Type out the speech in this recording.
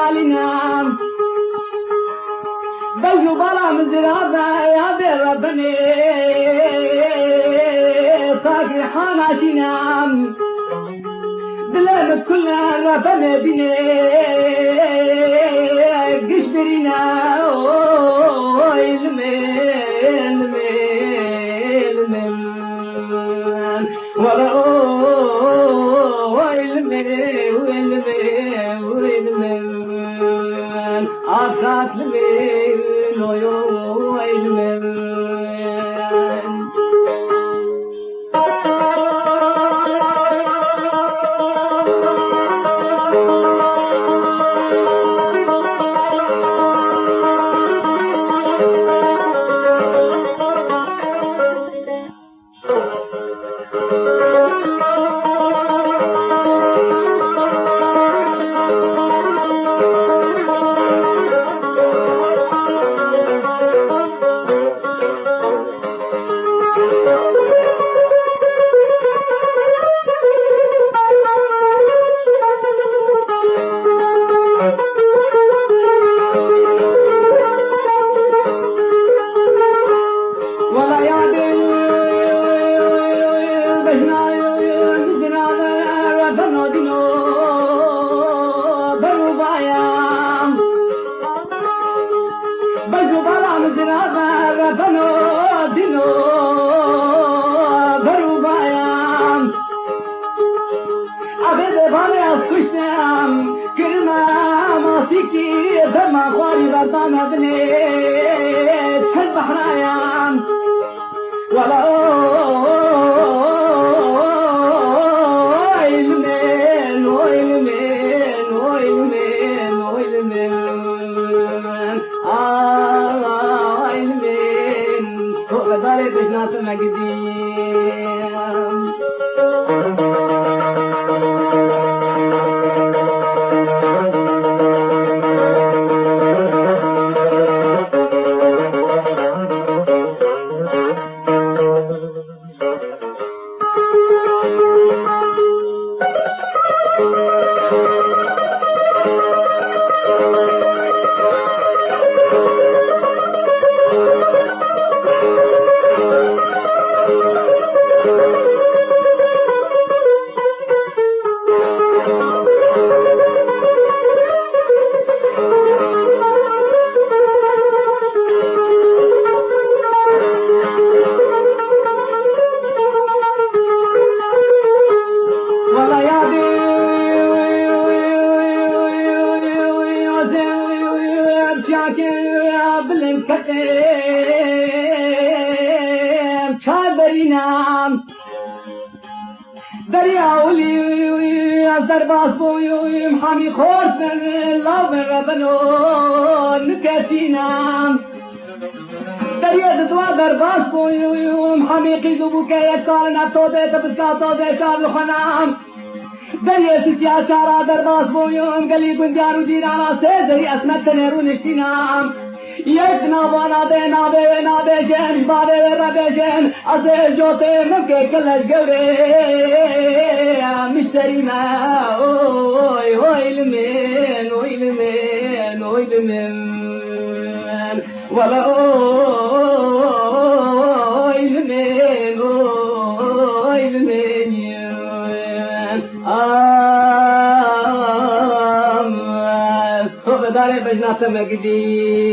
مالنا بيو بلا مزرابة يا دي ربني طاقي حاناشينا دلالة كلها ربنا بيني قشبرينا الميل ولا عصات الميل ويل درباس بويم حامي خورت من الله من ربنا نكاتينا دريا دوا درباس بويم حامي قيزو بكاية كارنا توده تبسكا توده شار لخنام دريا ستيا شارا درباس بويم قلي گنجارو جيرانا سيدري اسمت نيرو نشتينام یک نابانا نابه شن بابه ربه شن از جوته مکه کلش گوره مشتری ما ويل من ولا ويل من صوب داره بجنات مجدي